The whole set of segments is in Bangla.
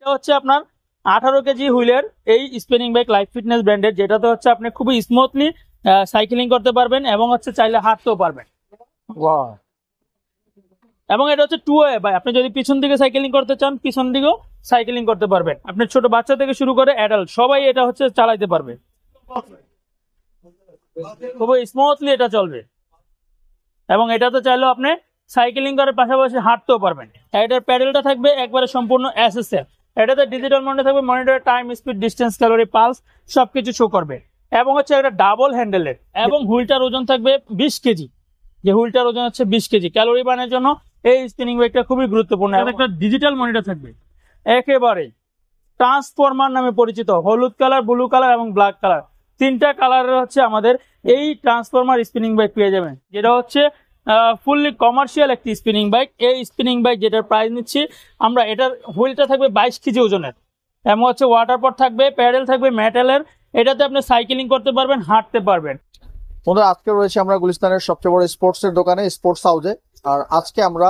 এটা হচ্ছে আপনার 18 কেজি হুইলের এই স্পিনিং বাইক লাইফ ফিটনেস ব্র্যান্ডের, যেটাতে হচ্ছে আপনি খুবই স্মুথলি সাইক্লিং করতে পারবেন এবং হচ্ছে চাইলে হাঁটতেও পারবেন। এবং এটা হচ্ছে টু ওয়ে ভাই, আপনি যদি পিছন দিকে সাইক্লিং করতে চান পিছন দিকেও সাইক্লিং করতে পারবেন। আপনি ছোট বাচ্চা থেকে শুরু করে অ্যাডাল্ট সবাই এটা হচ্ছে চালাইতে পারবে, খুবই স্মুথলি এটা চলবে। এবং এটাতে চাইলেও আপনি সাইক্লিং করার পাশাপাশি হাঁটতেও পারবেন। এটার প্যাডেলটা থাকবে একবারে সম্পূর্ণ এসএসএল। এটাতে ডিজিটাল মনিটর থাকবে, মনিটরে time, speed, distance, calorie, pulse সবকিছু শো করবে। এবং হচ্ছে একটা ডাবল হ্যান্ডেলের, এবং হুইলটার ওজন থাকবে 20 কেজি, যে হুইলটার ওজন হচ্ছে 20 কেজি। ক্যালোরি বানের জন্য এই স্পিনিং বাইকটা খুবই গুরুত্বপূর্ণ। একটা ডিজিটাল মনিটর থাকবে, একেবারে ট্রান্সফরমার নামে পরিচিত, হলুদ কালার, ব্লু কালার এবং ব্ল্যাক কালার, তিনটা কালারের হচ্ছে আমাদের এই ট্রান্সফরমার স্পিনিং বাইক পেয়ে যাবেন, যেটা হচ্ছে ফুললি কমার্শিয়াল একটি স্পিনিং বাইক। এই স্পিনিং বাইক যেটার প্রাইস নিচ্ছি আমরা, এটার হুইলটা থাকবে 22 কেজি ওজনের, এবং হচ্ছে ওয়াটার পট থাকবে, প্যাডেল থাকবে মেটালের। এটাতে আপনি সাইক্লিং করতে পারবেন, হাঁটতে পারবেন। বন্ধুরা, আজকে রয়েছে আমরা গুলিস্তানের সবচেয়ে বড় স্পোর্টস এর দোকানে, স্পোর্টস হাউসে। আর আজকে আমরা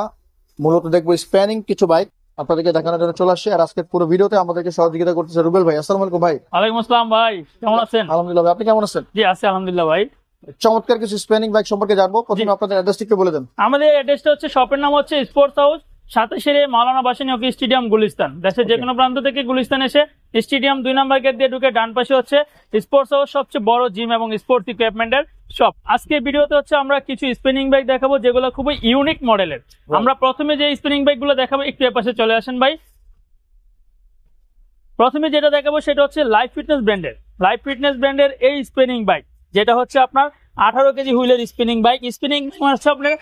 মূলত দেখবো স্প্যানিং কিছু বাইক আপনাদেরকে দেখানোর জন্য চলে আসছে। আর আজকের পুরো ভিডিওতে আমাদেরকে সহযোগিতা করতেছে রুবেল ভাই। আসসালামু আলাইকুম ভাই। ওয়ালাইকুম আসসালাম ভাই, কেমন আছেন? আলহামদুলিল্লাহ ভাই, আপনি কেমন আছেন? জি আছি আলহামদুলিল্লাহ ভাই। চমৎকার কিছু স্প্যানিং বাইক সম্পর্কে জানবো। প্রথমে আপনাদের অ্যাড্রেসটি একটু বলে দেন। আমাদের অ্যাড্রেসটা হচ্ছে, শপের নাম হচ্ছে স্পোর্টস হাউস, সাথে সেরে মাওলানা ভাসানী হকি স্টেডিয়াম, গুলিস্তান। দেশের যে কোনো প্রান্ত থেকে গুলিস্তান এসে স্টেডিয়াম 2 নম্বর গেট দিয়ে ঢুকে ডান পাশে হচ্ছে স্পোর্টস হাউস, সবচেয়ে বড় জিম এবং স্পোর্টস ইকুইপমেন্টের শপ। আজকে ভিডিওতে হচ্ছে আমরা কিছু স্পিনিং বাইক দেখাবো যেগুলো খুবই ইউনিক মডেলের। আমরা প্রথমে যে স্পিনিং বাইক গুলো দেখাবো, একটু এর পাশে চলে আসেন ভাই। প্রথমে যেটা দেখাবো সেটা হচ্ছে লাইফ ফিটনেস ব্র্যান্ডের এই স্পিনিং বাইক, যেটা হচ্ছে আপনার 18 কেজি হুইলের স্পিনিং বাইক। স্পিনিং হচ্ছে আপনার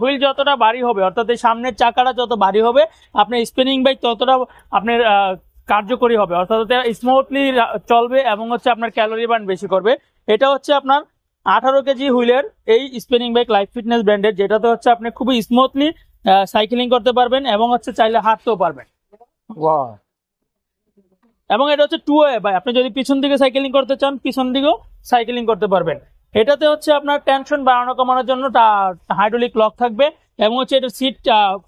হুইল যতটা ভারী হবে, অর্থাৎ এই সামনের চাকাটা যত ভারী হবে, আপনার স্পিনিং বাইক ততটা আপনার কার্যকরী হবে, অর্থাৎ স্মুথলি চলবে এবং হচ্ছে আপনার ক্যালোরি বার্ন বেশি করবে। এটা হচ্ছে আপনার 18 কেজি হুইলের এই স্পিনিং বাইক লাইফ ফিটনেস ব্র্যান্ডের, যেটাতে হচ্ছে আপনি খুবই স্মুথলি সাইক্লিং করতে পারবেন এবং হচ্ছে চাইলে হাঁটতেও পারবেন। এবং এটা হচ্ছে টু ওয়ে ভাই, আপনি যদি পিছন দিকে সাইক্লিং করতে চান পিছন দিকেও সাইক্লিং করতে পারবেন। এটাতে হচ্ছে আপনার টেনশন বাড়ানো কমানোর জন্য হাইড্রোলিক লক থাকবে, এবং হচ্ছে এটা সিট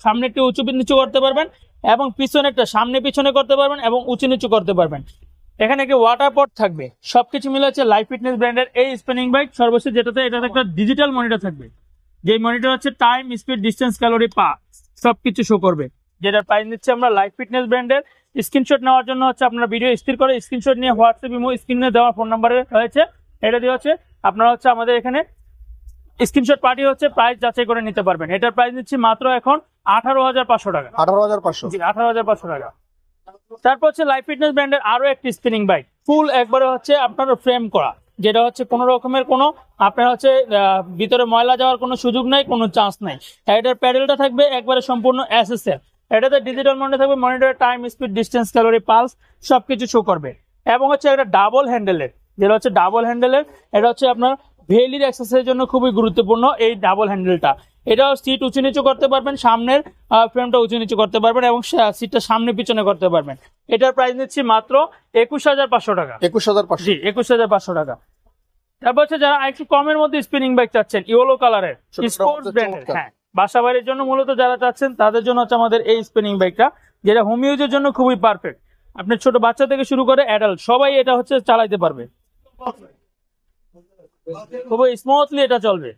সামনে একটু উঁচু নিচু করতে পারবেন, এবং পিছনে একটা সামনে পিছনে করতে পারবেন এবং উঁচু নিচু করতে পারবেন। এখানে একটি ওয়াটার পট থাকবে। সবকিছু মিলে হচ্ছে লাইফ ফিটনেস ব্র্যান্ডের এই স্পিনিং বাইক সর্বশেষ, যেটাতে এটাতে একটা ডিজিটাল মনিটর থাকবে, যে মনিটর হচ্ছে টাইম, স্পিড, ডিস্টেন্স, ক্যালোরি, সবকিছু শো করবে। যেটার প্রাইস নিচ্ছে আমরা লাইফ ফিটনেস ব্র্যান্ডের। স্ক্রিনশট নেওয়ার জন্য হচ্ছে আপনারা ভিডিও স্থির করে স্ক্রিনশট নিয়ে হোয়াটসঅ্যাপ ইমো স্ক্রিনে দেওয়া ফোন নাম্বারে রয়েছে, এটা দিয়ে হচ্ছে আপনারা হচ্ছে আমাদের এখানে স্ক্রিনশট পাঠিয়ে হচ্ছে প্রাইস যাচাই করে নিতে পারবেন। এটার প্রাইস নিচ্ছি মাত্র এখন 18,500 টাকা। 18,500? জি 18,500 টাকা। তারপর হচ্ছে লাইফ ফিটনেস ব্র্যান্ডের আরো একটি স্পিনিং বাইক, ফুল একবারে হচ্ছে আপনার ফ্রেম করা, যেটা হচ্ছে কোনো রকমের কোনো আপনার হচ্ছে ভিতরে ময়লা যাওয়ার কোনো সুযোগ নাই, কোনো চান্স নাই। এটার প্যাডেলটা থাকবে একবারে সম্পূর্ণ এসএসএল। এটাতে ডিজিটাল মনিটর থাকবে, মনিটরে time, speed, distance, calorie, pulse সবকিছু শো করবে। এবং হচ্ছে একটা ডাবল হ্যান্ডেলের, যেটা হচ্ছে ডাবল হ্যান্ডেলের, এটা হচ্ছে আপনার ভেলির এক্সারসাইজের জন্য খুবই গুরুত্বপূর্ণ এই ডাবল হ্যান্ডেলটা। এটাও সিট উঁচু নিচু করতে পারবেন, সামনের ফ্রেমটা উঁচু নিচু করতে পারবেন এবং সিটটা সামনে পিছনে করতে পারবেন। এটার প্রাইস নিচ্ছি মাত্র 21,500 টাকা। 21,500? জি 21,500 টাকা। তারপর হচ্ছে যারা একটু কমের মধ্যে স্পিনিং বাইক চাচ্ছেন, ইয়েলো কালারের স্পোর্টস ব্র্যান্ডের, হ্যাঁ বাসা বাড়ির জন্য মূলত যারা চাচ্ছেন তাদের জন্য হচ্ছে আমাদের এই স্পিনিং বাইকটা, যেটা হোম ইউজের জন্য খুবই পারফেক্ট। আপনি ছোট বাচ্চা থেকে শুরু করে অ্যাডাল্ট সবাই এটা হচ্ছে চালাইতে পারবে, খুবই স্মুথলি এটা চলবে।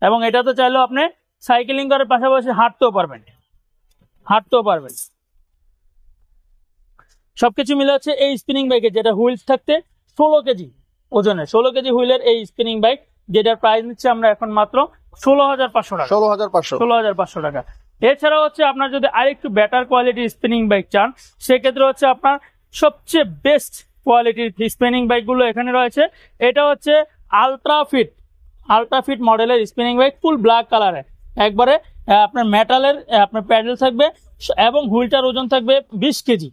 এবং এটাতে চাইলেও আপনি সাইক্লিং করার পাশাপাশি হাঁটতেও পারবেন। সবকিছু মিলে হচ্ছে এই স্পিনিং বাইকে, যেটা হুইলস থাকতে 16 কেজি ওজনে, 16 কেজি হুইলের এই স্পিনিং বাইক, যেটার প্রাইস নিচ্ছে আমরা এখন মাত্র 16,500 টাকা। 16,500 টাকা। এছাড়া হচ্ছে আপনার যদি আরেকটু বেটার কোয়ালিটির স্পিনিং বাইক চান, সেক্ষেত্রে হচ্ছে আপনার সবচেয়ে বেস্ট কোয়ালিটির স্পিনিং বাইকগুলো এখানে রয়েছে। এটা হচ্ছে আলট্রাফিট মডেলের স্পিনিং বাইক, ফুল ব্ল্যাক কালারের, একবারে আপনার মেটালের আপনার প্যাডেল থাকবে, এবং হুইলটার ওজন থাকবে 20 কেজি,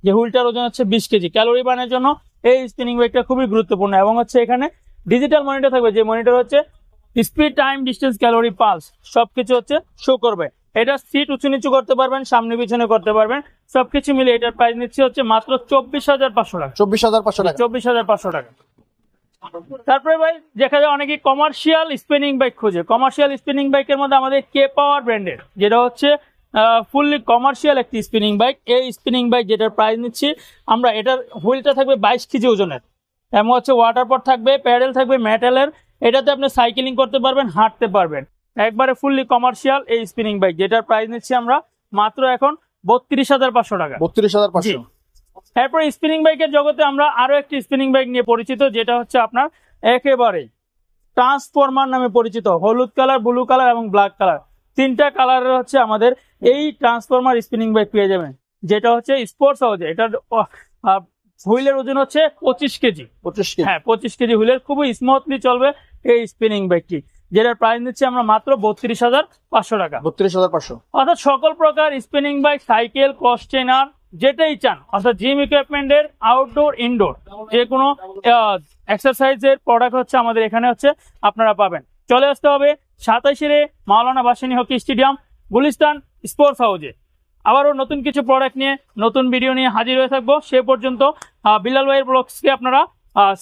যে হুইলটার ওজন হচ্ছে 20 কেজি। ক্যালোরি বার্নের জন্য এই স্পিনিং বাইকটা খুবই গুরুত্বপূর্ণ। এবং হচ্ছে এখানে ডিজিটাল মনিটর থাকবে, যে মনিটর হচ্ছে speed, time, distance, calorie, pulse সবকিছু হচ্ছে শো করবে। এটা সিট উঁচু নিচু করতে পারবেন, সামনে পিছনে করতে পারবেন, সবকিছু মিলে এটার প্রাইস নিচ্ছে হচ্ছে মাত্র 24,500 টাকা। 24,500 টাকা। তারপরে ভাই দেখা যায় অনেকে কমার্শিয়াল স্পিনিং বাইক খোঁজে। কমার্শিয়াল স্পিনিং বাইকের মধ্যে আমাদের কে পাওয়ার ব্র্যান্ডের, যেটা হচ্ছে ফুললি কমার্শিয়াল একটি স্পিনিং বাইক। এই স্পিনিং বাইক যেটার প্রাইস নিচ্ছি আমরা, এটার হুইলটা থাকবে 22 কেজি ওজনের, এবং হচ্ছে ওয়াটার পট থাকবে, প্যাডেল থাকবে মেটালের। এটাতে আপনি সাইকেলিং করতে পারবেন, হাঁটতে পারবেন, একবারে ফুললি কমার্শিয়াল এই স্পিনিং বাইক যেটার প্রাইস নিচ্ছি আমরা মাত্র এখন 32,500 টাকা। 32,500। এরপর স্পিনিং বাইকের জগতে আমরা আরো একটি স্পিনিং বাইক নিয়ে পরিচিত, যেটা হচ্ছে আপনার একেবারে ট্রান্সফরমার নামে পরিচিত। হলুদ কালার, ব্লু কালার এবং ব্ল্যাক কালার, তিনটা কালারের হচ্ছে আমাদের এই ট্রান্সফরমার স্পিনিং বাইক পেয়ে যাবেন, যেটা হচ্ছে স্পোর্টস হাউজে। এটার হুইলের ওজন হচ্ছে 25 কেজি। 25 কেজি। হ্যাঁ, 25 কেজি হুইলের, খুবই স্মুথলি চলবে এই স্পিনিং বাইকটি, যেটার প্রাইস নিচ্ছে আমরা মাত্র 32,500 টাকা। 32,500। অর্থাৎ সকল প্রকার spinning bike, cycle, cross trainer যেটাই চান, অর্থাৎ জিম ইকুইপমেন্টের, আউটডোর, ইনডোর যে কোনো এক্সারসাইজের প্রোডাক্ট হচ্ছে আমাদের এখানে হচ্ছে আপনারা পাবেন। চলে আসতে হবে 27 Maulana Bhasani hockey stadium, Gulistan sports হাউজে। আবারও নতুন কিছু প্রোডাক্ট নিয়ে, নতুন ভিডিও নিয়ে হাজির হয়ে থাকবো। সে পর্যন্ত বিলাল ভাইয়ের ব্লগসকে আপনারা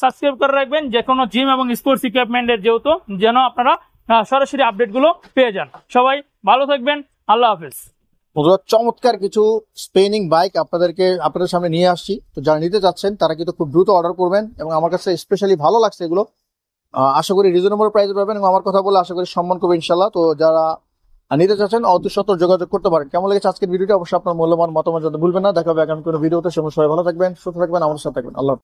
সাবস্ক্রাইব করে রাখবেন, যে কোনো জিম এবং স্পোর্টস ইকুইপমেন্টের যেহেতু, যেন আপনারা সরাসরি আপডেটগুলো পেয়ে যান। সবাই ভালো থাকবেন, আল্লাহ হাফেজ। বন্ধুরা, চমৎকার কিছু স্পিনিং বাইক আপনাদের সামনে নিয়ে আসছি। তো যারা নিতে চাচ্ছেন তারা কিন্তু খুব দ্রুত অর্ডার করবেন, এবং আমার কাছে স্পেশালি ভালো লাগছে এগুলো। আশা করি রিজনেবল প্রাইসে পাবেন, এবং আমার কথা বলে আশা করি সম্মান করবে ইনশাল্লাহ। তো যারা নিতে চাচ্ছেন অতি সত্ত্বর যোগাযোগ করতে পারেন। কেমন লেগেছে আজকের ভিডিওটা অবশ্যই আপনার মূল্যবান মতামত জানাতে ভুলবেন না। দেখা হবে আগামী কোনো ভিডিওতে। সবাই ভালো থাকবেন, সুস্থ থাকবেন, আমাদের সাথে থাকবেন। আল্লাহ।